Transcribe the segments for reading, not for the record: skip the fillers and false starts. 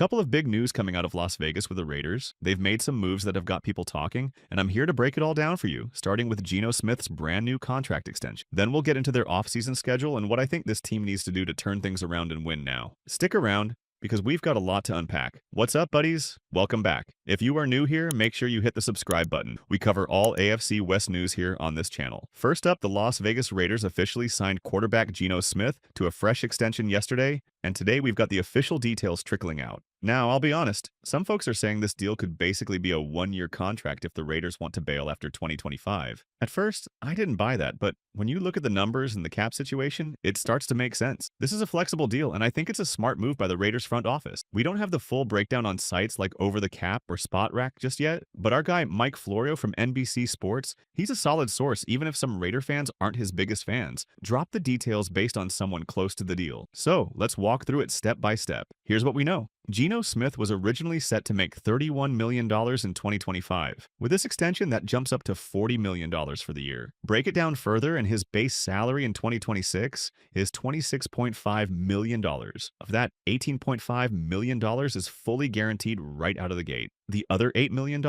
couple of big news coming out of Las Vegas with the Raiders. They've made some moves that have got people talking, and I'm here to break it all down for you, starting with Geno Smith's brand new contract extension. Then we'll get into their offseason schedule and what I think this team needs to do to turn things around and win now. Stick around, because we've got a lot to unpack. What's up, buddies? Welcome back. If you are new here, make sure you hit the subscribe button. We cover all AFC West news here on this channel. First up, the Las Vegas Raiders officially signed quarterback Geno Smith to a fresh extension yesterday, and today we've got the official details trickling out. Now, I'll be honest, some folks are saying this deal could basically be a one-year contract if the Raiders want to bail after 2025. At first, I didn't buy that, but when you look at the numbers and the cap situation, it starts to make sense. This is a flexible deal, and I think it's a smart move by the Raiders front office. We don't have the full breakdown on sites like Over the Cap or Spot Rack just yet, but our guy Mike Florio from NBC Sports, he's a solid source even if some Raider fans aren't his biggest fans. Drop the details based on someone close to the deal. So, let's walk through it step by step. Here's what we know. Geno Smith was originally set to make $31 million in 2025. With this extension, that jumps up to $40 million for the year. Break it down further, and his base salary in 2026 is $26.5 million. Of that, $18.5 million is fully guaranteed right out of the gate. The other $8 million,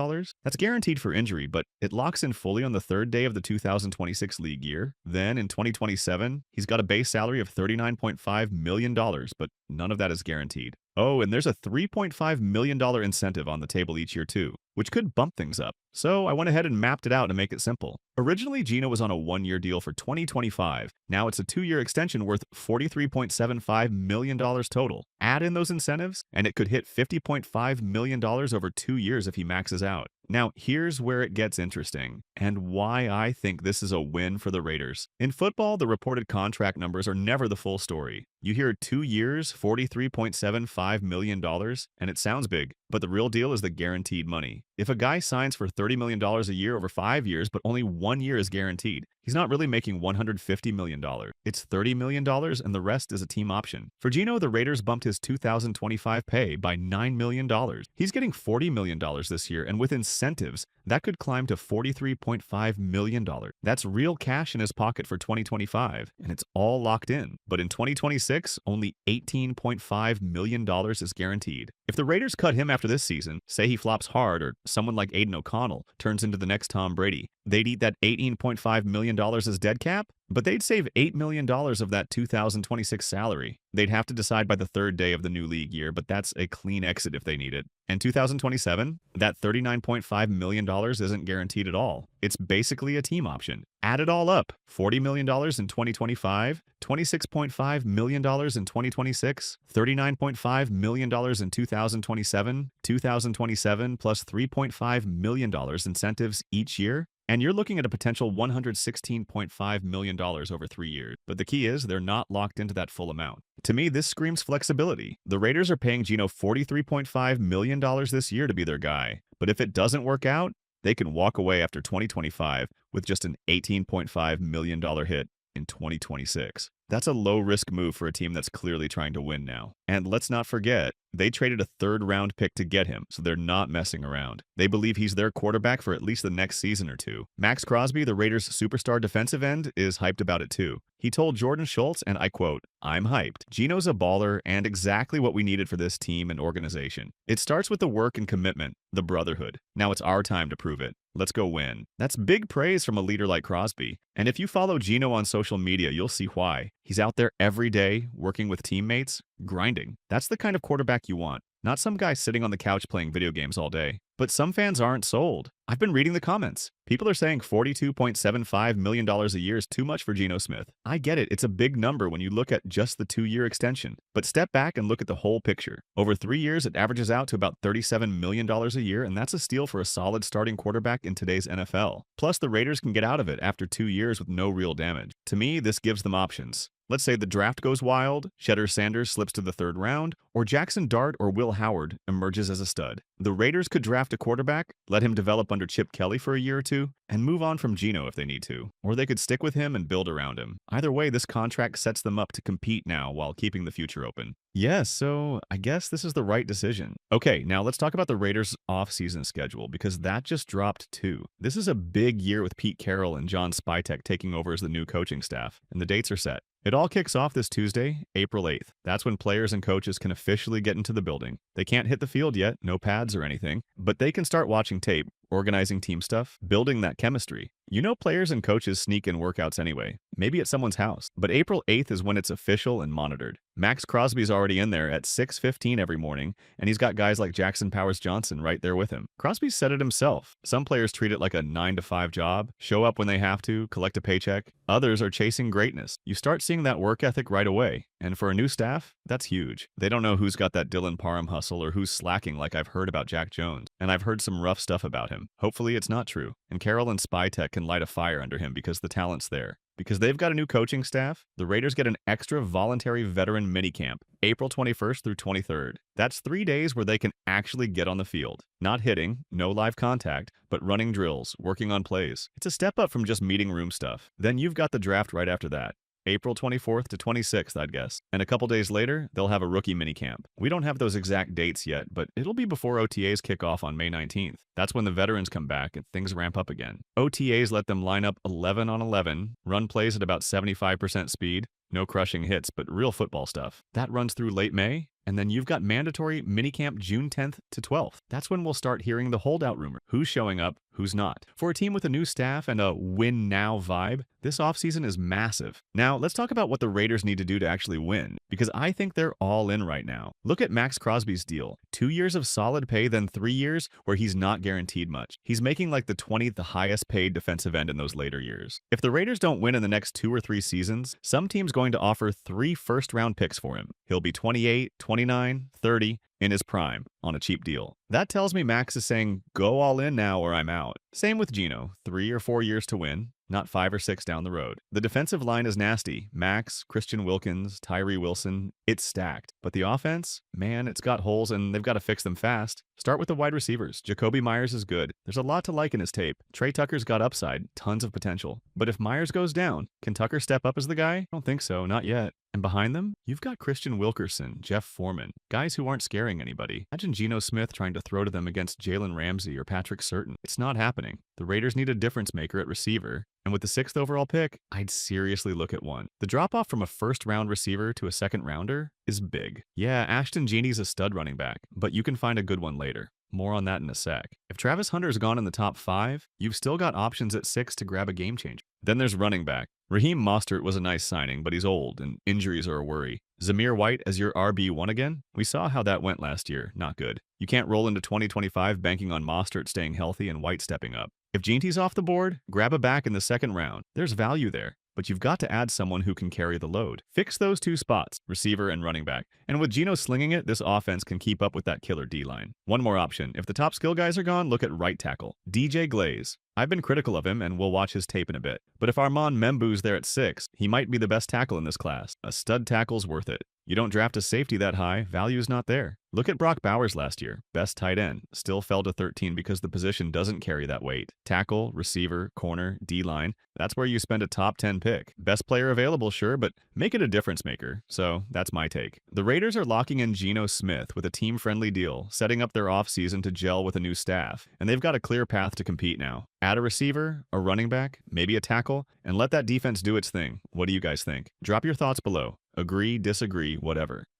that's guaranteed for injury, but it locks in fully on the third day of the 2026 league year. Then, in 2027, he's got a base salary of $39.5 million, but none of that is guaranteed. Oh, and there's a $3.5 million incentive on the table each year too, which could bump things up. So I went ahead and mapped it out to make it simple. Originally, Geno was on a one-year deal for 2025. Now it's a two-year extension worth $43.75 million total. Add in those incentives, and it could hit $50.5 million over 2 years if he maxes out. Now, here's where it gets interesting, and why I think this is a win for the Raiders. In football, the reported contract numbers are never the full story. You hear 2 years, $43.75 million, and it sounds big, but the real deal is the guaranteed money. If a guy signs for $30 million a year over 5 years, but only 1 year is guaranteed, he's not really making $150 million. It's $30 million, and the rest is a team option. For Geno, the Raiders bumped his 2025 pay by $9 million. He's getting $40 million this year, and with incentives, that could climb to $43.5 million. That's real cash in his pocket for 2025, and it's all locked in. But in 2026, only $18.5 million is guaranteed. If the Raiders cut him after this season, say he flops hard or someone like Aiden O'Connell turns into the next Tom Brady, they'd eat that $18.5 million as dead cap, but they'd save $8 million of that 2026 salary. They'd have to decide by the third day of the new league year, but that's a clean exit if they need it. And 2027, that $39.5 million isn't guaranteed at all. It's basically a team option. Add it all up, $40 million in 2025, $26.5 million in 2026, $39.5 million in 2027 plus $3.5 million incentives each year, and you're looking at a potential $116.5 million over 3 years. But the key is they're not locked into that full amount. To me, this screams flexibility. The Raiders are paying Geno $43.5 million this year to be their guy. But if it doesn't work out, they can walk away after 2025 with just an $18.5 million hit in 2026. That's a low-risk move for a team that's clearly trying to win now. And let's not forget, they traded a third-round pick to get him, so they're not messing around. They believe he's their quarterback for at least the next season or two. Maxx Crosby, the Raiders' superstar defensive end, is hyped about it too. He told Jordan Schultz, and I quote, "I'm hyped. Geno's a baller and exactly what we needed for this team and organization. It starts with the work and commitment, the brotherhood. Now it's our time to prove it. Let's go win." That's big praise from a leader like Crosby. And if you follow Geno on social media, you'll see why. He's out there every day, working with teammates, grinding. That's the kind of quarterback you want. Not some guy sitting on the couch playing video games all day. But some fans aren't sold. I've been reading the comments. People are saying $42.75 million a year is too much for Geno Smith. I get it, it's a big number when you look at just the 2-year extension. But step back and look at the whole picture. Over 3 years, it averages out to about $37 million a year, and that's a steal for a solid starting quarterback in today's NFL. Plus, the Raiders can get out of it after 2 years with no real damage. To me, this gives them options. Let's say the draft goes wild, Shedder Sanders slips to the 3rd round, or Jackson Dart or Will Howard emerges as a stud. The Raiders could draft a quarterback, let him develop under Chip Kelly for a year or two, and move on from Geno if they need to. Or they could stick with him and build around him. Either way, this contract sets them up to compete now while keeping the future open. Yes, so I guess this is the right decision. Okay, now let's talk about the Raiders' off-season schedule, because that just dropped too. This is a big year with Pete Carroll and John Spytek taking over as the new coaching staff, and the dates are set. It all kicks off this Tuesday, April 8th. That's when players and coaches can officially get into the building. They can't hit the field yet, no pads or anything, but they can start watching tape, organizing team stuff, building that chemistry. You know players and coaches sneak in workouts anyway, maybe at someone's house. But April 8th is when it's official and monitored. Maxx Crosby's already in there at 6:15 every morning, and he's got guys like Jackson Powers-Johnson right there with him. Crosby said it himself. Some players treat it like a 9-to-5 job, show up when they have to, collect a paycheck. Others are chasing greatness. You start seeing that work ethic right away, and for a new staff, that's huge. They don't know who's got that Dylan Parham hustle or who's slacking like I've heard about Jack Jones, and I've heard some rough stuff about him. Hopefully it's not true, and Carroll and Spytech can light a fire under him because the talent's there. Because they've got a new coaching staff, the Raiders get an extra voluntary veteran minicamp, April 21st through 23rd. That's 3 days where they can actually get on the field. Not hitting, no live contact, but running drills, working on plays. It's a step up from just meeting room stuff. Then you've got the draft right after that. April 24th to 26th, I'd guess. And a couple days later, they'll have a rookie minicamp. We don't have those exact dates yet, but it'll be before OTAs kick off on May 19th. That's when the veterans come back and things ramp up again. OTAs let them line up 11 on 11, run plays at about 75% speed, no crushing hits, but real football stuff. That runs through late May, and then you've got mandatory minicamp June 10th to 12th. That's when we'll start hearing the holdout rumor. Who's showing up, who's not. For a team with a new staff and a win-now vibe, this offseason is massive. Now, let's talk about what the Raiders need to do to actually win, because I think they're all in right now. Look at Maxx Crosby's deal. 2 years of solid pay, then 3 years where he's not guaranteed much. He's making like the 20th highest paid defensive end in those later years. If the Raiders don't win in the next 2 or 3 seasons, some team's going to offer 3 first-round picks for him. He'll be 28, 29, 30, in his prime, on a cheap deal. That tells me Maxx is saying, go all in now or I'm out. Same with Geno, 3 or 4 years to win, not 5 or 6 down the road. The defensive line is nasty. Maxx, Christian Wilkins, Tyree Wilson, it's stacked. But the offense, man, it's got holes and they've got to fix them fast. Start with the wide receivers. Jacoby Myers is good. There's a lot to like in his tape. Trey Tucker's got upside, tons of potential. But if Myers goes down, can Tucker step up as the guy? I don't think so, not yet. And behind them, you've got Christian Wilkerson, Jeff Foreman, guys who aren't scaring anybody. Imagine Geno Smith trying to throw to them against Jalen Ramsey or Patrick Surtain. It's not happening. The Raiders need a difference maker at receiver, and with the 6th overall pick, I'd seriously look at one. The drop-off from a first-round receiver to a second-rounder is big. Yeah, Ashton Jeanty's a stud running back, but you can find a good one later. More on that in a sec. If Travis Hunter's gone in the top 5, you've still got options at 6 to grab a game changer. Then there's running back. Raheem Mostert was a nice signing, but he's old, and injuries are a worry. Zamir White as your RB1 again? We saw how that went last year. Not good. You can't roll into 2025 banking on Mostert staying healthy and White stepping up. If Jeanty's off the board, grab a back in the 2nd round. There's value there. But you've got to add someone who can carry the load. Fix those 2 spots, receiver and running back. And with Geno slinging it, this offense can keep up with that killer D-line. One more option. If the top skill guys are gone, look at right tackle. DJ Glaze. I've been critical of him, and we'll watch his tape in a bit. But if Armand Membu's there at 6, he might be the best tackle in this class. A stud tackle's worth it. You don't draft a safety that high, value's not there. Look at Brock Bowers last year. Best tight end. Still fell to 13 because the position doesn't carry that weight. Tackle, receiver, corner, D-line. That's where you spend a top 10 pick. Best player available, sure, but make it a difference maker. So that's my take. The Raiders are locking in Geno Smith with a team-friendly deal, setting up their offseason to gel with a new staff, and they've got a clear path to compete now. Add a receiver, a running back, maybe a tackle, and let that defense do its thing. What do you guys think? Drop your thoughts below. Agree, disagree, whatever.